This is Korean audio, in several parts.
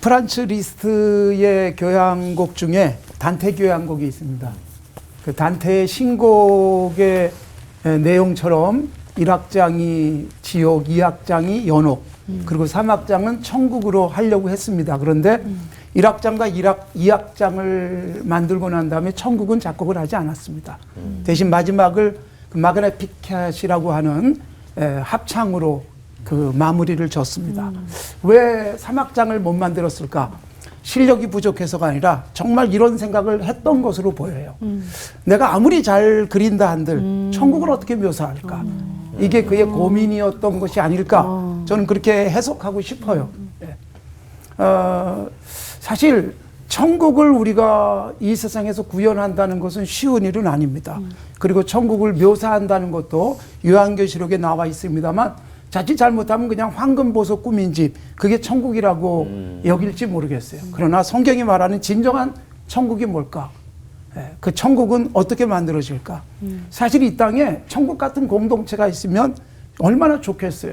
프란츠 리스트의 교향곡 중에 단테 교향곡이 있습니다. 그 단테의 신곡의 내용처럼 1악장이 지옥, 2악장이 연옥, 그리고 3악장은 천국으로 하려고 했습니다. 그런데 1악장과 2악장을 만들고 난 다음에 천국은 작곡을 하지 않았습니다. 대신 마지막을 그 마그네피켓이라고 하는 합창으로 그 마무리를 졌습니다. 왜 3악장을 못 만들었을까? 실력이 부족해서가 아니라 정말 이런 생각을 했던 것으로 보여요. 내가 아무리 잘 그린다 한들 천국을 어떻게 묘사할까? 이게 그의 고민이었던 것이 아닐까? 저는 그렇게 해석하고 싶어요. 사실 천국을 우리가 이 세상에서 구현한다는 것은 쉬운 일은 아닙니다. 그리고 천국을 묘사한다는 것도 요한계시록에 나와 있습니다만 자칫 잘못하면 그냥 황금보석 꾸민 집, 그게 천국이라고 여길지 모르겠어요. 그러나 성경이 말하는 진정한 천국이 뭘까? 그 천국은 어떻게 만들어질까? 사실 이 땅에 천국 같은 공동체가 있으면 얼마나 좋겠어요.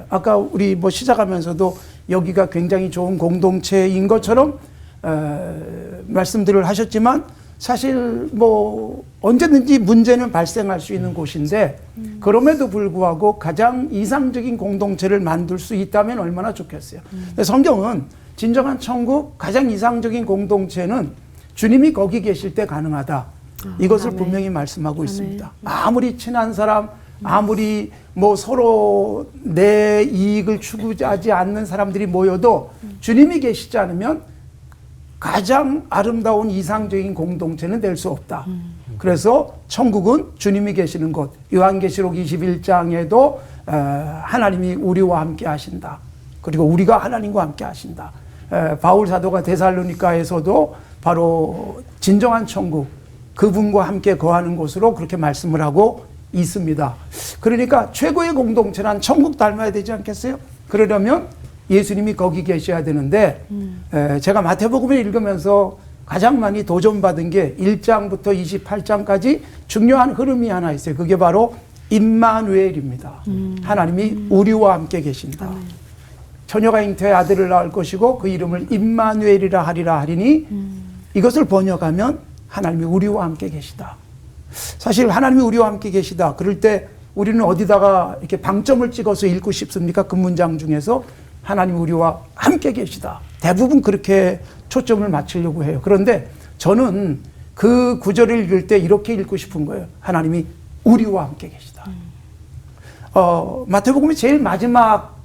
아까 우리 뭐 시작하면서도 여기가 굉장히 좋은 공동체인 것처럼 말씀들을 하셨지만 사실 뭐 언제든지 문제는 발생할 수 있는 곳인데 그럼에도 불구하고 가장 이상적인 공동체를 만들 수 있다면 얼마나 좋겠어요. 성경은 진정한 천국, 가장 이상적인 공동체는 주님이 거기 계실 때 가능하다. 이것을 아멘. 분명히 말씀하고 아멘. 있습니다. 아무리 친한 사람, 아무리 뭐 서로 내 이익을 추구하지 않는 사람들이 모여도 주님이 계시지 않으면 가장 아름다운 이상적인 공동체는 될 수 없다. 그래서 천국은 주님이 계시는 곳. 요한계시록 21장에도 하나님이 우리와 함께 하신다. 그리고 우리가 하나님과 함께 하신다. 바울 사도가 데살로니가에서도 바로 진정한 천국, 그분과 함께 거하는 곳으로 그렇게 말씀을 하고 있습니다. 그러니까 최고의 공동체란 천국 닮아야 되지 않겠어요? 그러려면 예수님이 거기 계셔야 되는데 제가 마태복음을 읽으면서 가장 많이 도전받은 게 1장부터 28장까지 중요한 흐름이 하나 있어요. 그게 바로 임마누엘입니다. 하나님이 우리와 함께 계신다. 처녀가 잉태해 아들을 낳을 것이고 그 이름을 임마누엘이라 하리라 하리니 이것을 번역하면 하나님이 우리와 함께 계시다. 사실 하나님이 우리와 함께 계시다. 그럴 때 우리는 어디다가 이렇게 방점을 찍어서 읽고 싶습니까? 그 문장 중에서 하나님 우리와 함께 계시다. 대부분 그렇게 초점을 맞추려고 해요. 그런데 저는 그 구절을 읽을 때 이렇게 읽고 싶은 거예요. 하나님이 우리와 함께 계시다. 마태복음의 제일 마지막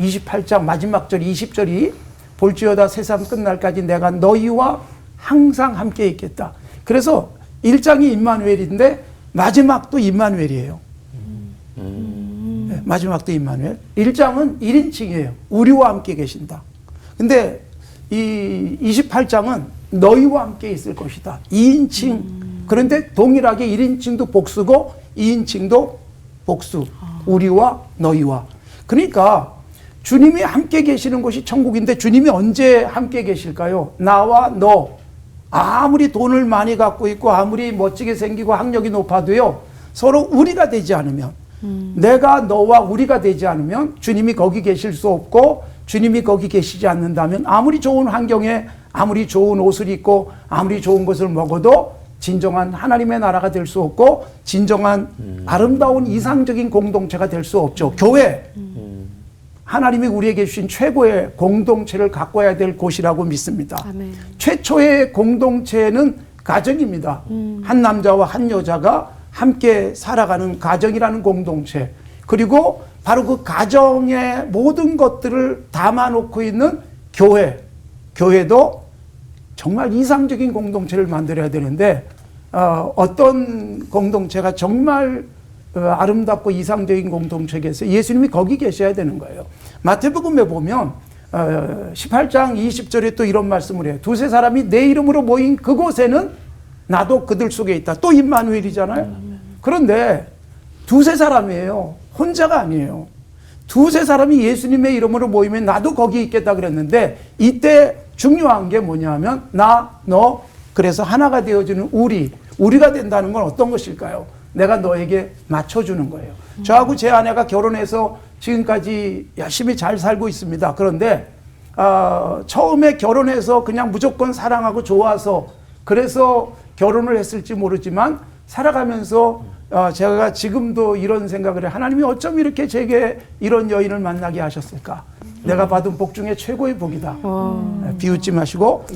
28장 마지막 절 20절이 볼지어다 세상 끝날까지 내가 너희와 항상 함께 있겠다. 그래서 1장이 임마누엘인데 마지막도 임마누엘이에요. 네, 마지막도 임마누엘. 1장은 1인칭이에요. 우리와 함께 계신다. 근데 이 28장은 너희와 함께 있을 것이다. 2인칭. 그런데 동일하게 1인칭도 복수고 2인칭도 복수. 우리와 너희와. 그러니까 주님이 함께 계시는 곳이 천국인데 주님이 언제 함께 계실까요? 나와 너. 아무리 돈을 많이 갖고 있고 아무리 멋지게 생기고 학력이 높아도요. 서로 우리가 되지 않으면 내가 너와 우리가 되지 않으면 주님이 거기 계실 수 없고 주님이 거기 계시지 않는다면 아무리 좋은 환경에 아무리 좋은 옷을 입고 아무리 좋은 것을 먹어도 진정한 하나님의 나라가 될 수 없고 진정한 아름다운 이상적인 공동체가 될 수 없죠. 교회. 하나님이 우리에게 주신 최고의 공동체를 가꿔야 될 곳이라고 믿습니다. 아멘. 최초의 공동체는 가정입니다. 한 남자와 한 여자가 함께 살아가는 가정이라는 공동체. 그리고 바로 그 가정의 모든 것들을 담아놓고 있는 교회. 교회도 정말 이상적인 공동체를 만들어야 되는데 어떤 공동체가 정말 아름답고 이상적인 공동체겠어요. 예수님이 거기 계셔야 되는 거예요. 마태복음에 보면 18장 20절에 또 이런 말씀을 해요. 두세 사람이 내 이름으로 모인 그곳에는 나도 그들 속에 있다. 또 임마누엘이잖아요. 그런데 두세 사람이에요. 혼자가 아니에요. 두세 사람이 예수님의 이름으로 모이면 나도 거기 있겠다 그랬는데 이때 중요한 게 뭐냐면 나, 너, 그래서 하나가 되어주는 우리가 된다는 건 어떤 것일까요? 내가 너에게 맞춰주는 거예요. 저하고 제 아내가 결혼해서 지금까지 열심히 잘 살고 있습니다. 그런데 처음에 결혼해서 그냥 무조건 사랑하고 좋아서 그래서 결혼을 했을지 모르지만 살아가면서 제가 지금도 이런 생각을 해요. 하나님이 어쩜 이렇게 제게 이런 여인을 만나게 하셨을까? 내가 받은 복 중에 최고의 복이다. 비웃지 마시고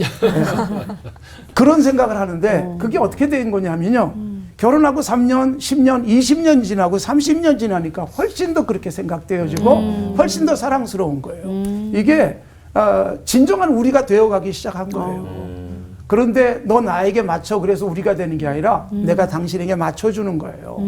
그런 생각을 하는데 그게 어떻게 된 거냐면요. 결혼하고 3년, 10년, 20년 지나고 30년 지나니까 훨씬 더 그렇게 생각되어지고 훨씬 더 사랑스러운 거예요. 이게 진정한 우리가 되어가기 시작한 거예요. 그런데 너 나에게 맞춰 그래서 우리가 되는 게 아니라 내가 당신에게 맞춰주는 거예요.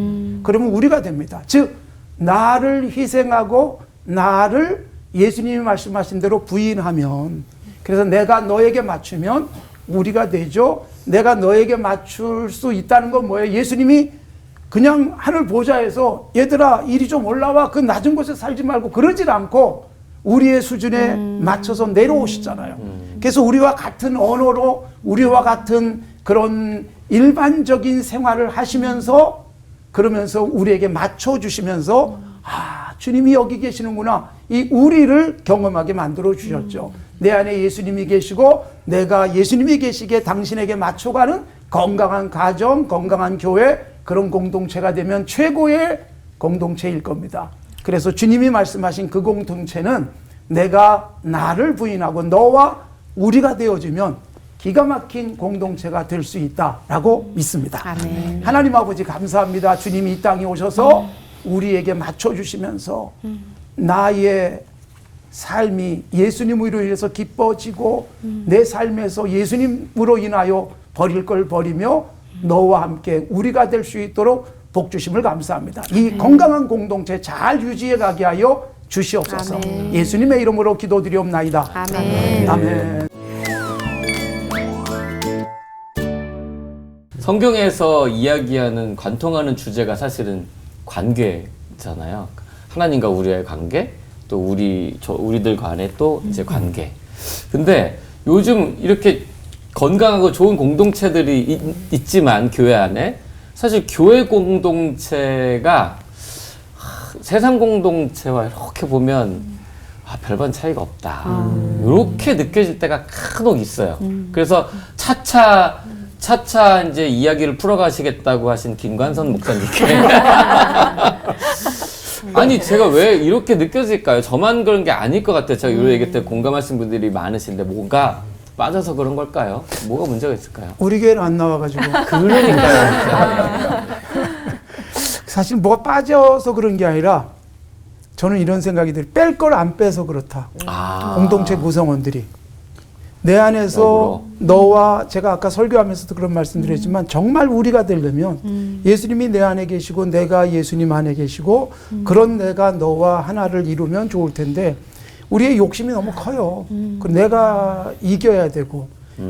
그러면 우리가 됩니다. 즉 나를 희생하고 나를 예수님이 말씀하신 대로 부인하면 그래서 내가 너에게 맞추면 우리가 되죠. 내가 너에게 맞출 수 있다는 건 뭐예요? 예수님이 그냥 하늘 보좌에서 얘들아 이리 좀 올라와 그 낮은 곳에 살지 말고 그러질 않고 우리의 수준에 맞춰서 내려오시잖아요. 그래서 우리와 같은 언어로 우리와 같은 그런 일반적인 생활을 하시면서 그러면서 우리에게 맞춰주시면서 주님이 여기 계시는구나. 이 우리를 경험하게 만들어 주셨죠. 내 안에 예수님이 계시고 내가 예수님이 계시기에 당신에게 맞춰가는 건강한 가정, 건강한 교회 그런 공동체가 되면 최고의 공동체일 겁니다. 그래서 주님이 말씀하신 그 공동체는 내가 나를 부인하고 너와 우리가 되어지면 기가 막힌 공동체가 될 수 있다라고 믿습니다. 아멘. 하나님 아버지 감사합니다. 주님이 이 땅에 오셔서 우리에게 맞춰주시면서 나의 삶이 예수님으로 인해서 기뻐지고 내 삶에서 예수님으로 인하여 버릴 걸 버리며 너와 함께 우리가 될 수 있도록 복 주심을 감사합니다. 이 건강한 공동체 잘 유지해 가게 하여 주시옵소서. 아멘. 예수님의 이름으로 기도드리옵나이다. 아멘. 아멘. 성경에서 이야기하는 관통하는 주제가 사실은 관계잖아요. 하나님과 우리의 관계, 또 우리들 간의 또 이제 관계. 근데 요즘 이렇게 건강하고 좋은 공동체들이 있지만 교회 안에 사실 교회 공동체가 세상 공동체와 이렇게 보면 별반 차이가 없다. 이렇게 느껴질 때가 간혹 있어요. 그래서 차차 이제 이야기를 풀어가시겠다고 하신 김관선 목사님께 아니 제가 왜 이렇게 느껴질까요? 저만 그런 게 아닐 것 같아요. 제가 이 얘기 때 공감하신 분들이 많으신데 뭐가 빠져서 그런 걸까요? 뭐가 문제가 있을까요? 우리 교회는 안 나와가지고. 그러니까요. 사실 뭐가 빠져서 그런 게 아니라 저는 이런 생각이 들어요. 뺄 걸 안 빼서 그렇다. 공동체 구성원들이. 내 안에서 역으로. 너와 제가 아까 설교하면서도 그런 말씀드렸지만 정말 우리가 되려면 예수님이 내 안에 계시고 내가 예수님 안에 계시고 그런 내가 너와 하나를 이루면 좋을 텐데 우리의 욕심이 너무 커요. 내가 이겨야 되고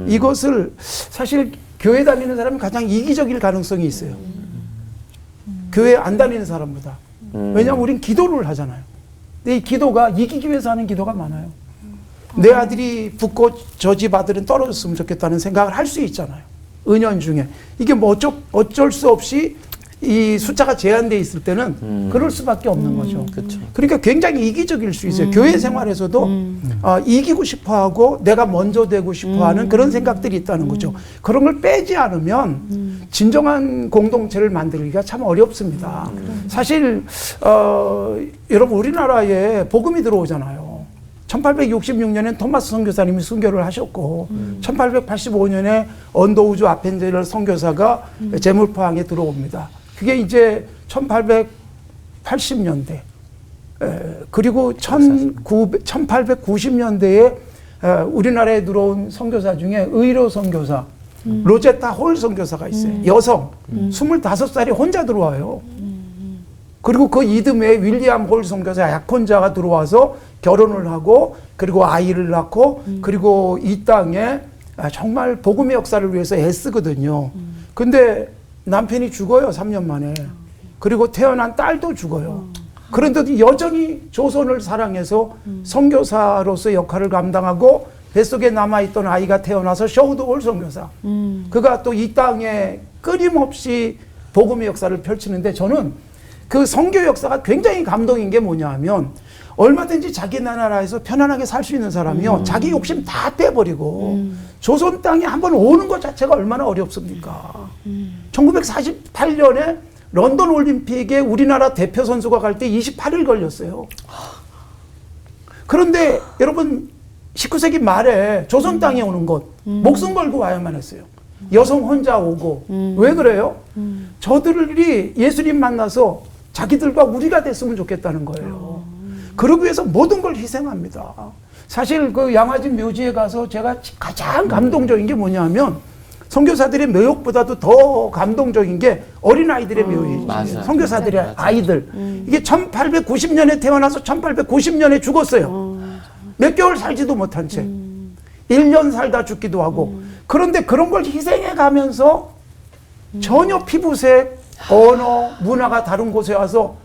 이것을 사실 교회 다니는 사람이 가장 이기적일 가능성이 있어요. 교회 안 다니는 사람보다. 왜냐하면 우린 기도를 하잖아요. 근데 이 기도가 이기기 위해서 하는 기도가 많아요. 내 아들이 붙고 저 집 아들은 떨어졌으면 좋겠다는 생각을 할 수 있잖아요. 은연 중에. 이게 뭐 어쩔 수 없이 이 숫자가 제한되어 있을 때는 그럴 수밖에 없는 거죠. 그쵸. 그러니까 굉장히 이기적일 수 있어요. 교회 생활에서도 이기고 싶어하고 내가 먼저 되고 싶어하는 그런 생각들이 있다는 거죠. 그런 걸 빼지 않으면 진정한 공동체를 만들기가 참 어렵습니다. 사실 여러분 우리나라에 복음이 들어오잖아요. 1866년에 토마스 선교사님이 순교를 하셨고 1885년에 언더우즈 아펜젤러 선교사가 제물포항에 들어옵니다. 그게 이제 1880년대 그리고 1890년대에 우리나라에 들어온 선교사 중에 의료 선교사 로제타 홀 선교사가 있어요. 여성 25살이 혼자 들어와요. 그리고 그 이듬해 윌리엄 홀 선교사 약혼자가 들어와서 결혼을 하고 그리고 아이를 낳고 그리고 이 땅에 정말 복음의 역사를 위해서 애쓰거든요. 근데 남편이 죽어요. 3년 만에. 그리고 태어난 딸도 죽어요. 그런데도 여전히 조선을 사랑해서 선교사로서 역할을 감당하고 뱃속에 남아있던 아이가 태어나서 셔우드 홀 선교사. 그가 또 이 땅에 끊임없이 복음의 역사를 펼치는데 저는 그 선교 역사가 굉장히 감동인 게 뭐냐 하면 얼마든지 자기 나라에서 편안하게 살 수 있는 사람이요. 자기 욕심 다 빼버리고 조선 땅에 한번 오는 것 자체가 얼마나 어렵습니까? 1948년에 런던 올림픽에 우리나라 대표 선수가 갈 때 28일 걸렸어요. 그런데 여러분 19세기 말에 조선 땅에 오는 것 목숨 걸고 와야만 했어요. 여성 혼자 오고. 왜 그래요? 저들이 예수님 만나서 자기들과 우리가 됐으면 좋겠다는 거예요. 그러기 위해서 모든 걸 희생합니다. 사실 그 양화진 묘지에 가서 제가 가장 감동적인 게 뭐냐면 선교사들의 묘역보다도 더 감동적인 게 어린아이들의 묘역이에요. 맞아요. 선교사들의 맞아요. 아이들. 이게 1890년에 태어나서 1890년에 죽었어요. 몇 개월 살지도 못한 채. 1년 살다 죽기도 하고. 그런데 그런 걸 희생해 가면서 전혀 피부색, 언어, 문화가 다른 곳에 와서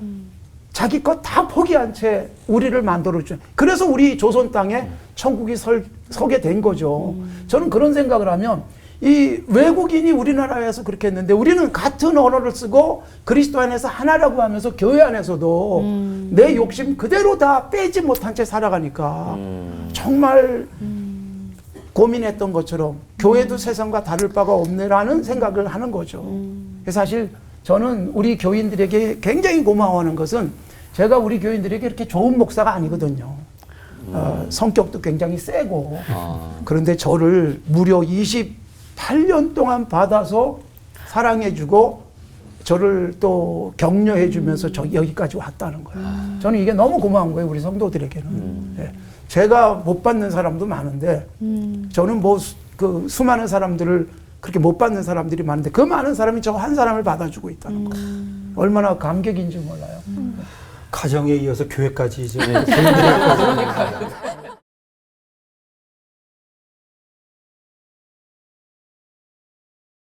자기 것 다 포기한 채 우리를 만들어줘. 그래서 우리 조선 땅에 천국이 서게 된 거죠. 저는 그런 생각을 하면 이 외국인이 우리나라에서 그렇게 했는데 우리는 같은 언어를 쓰고 그리스도 안에서 하나라고 하면서 교회 안에서도 내 욕심 그대로 다 빼지 못한 채 살아가니까 정말 고민했던 것처럼 교회도 세상과 다를 바가 없네라는 생각을 하는 거죠. 그래서 사실 저는 우리 교인들에게 굉장히 고마워하는 것은 제가 우리 교인들에게 이렇게 좋은 목사가 아니거든요. 성격도 굉장히 세고 그런데 저를 무려 28년 동안 받아서 사랑해주고 저를 또 격려해주면서 여기까지 왔다는 거예요. 저는 이게 너무 고마운 거예요. 우리 성도들에게는. 예. 제가 못 받는 사람도 많은데 저는 뭐 그 수많은 사람들을 그렇게 못 받는 사람들이 많은데 그 많은 사람이 저 한 사람을 받아주고 있다는 거. 얼마나 감격인지 몰라요. 가정에 이어서 교회까지 이제 그러니까요.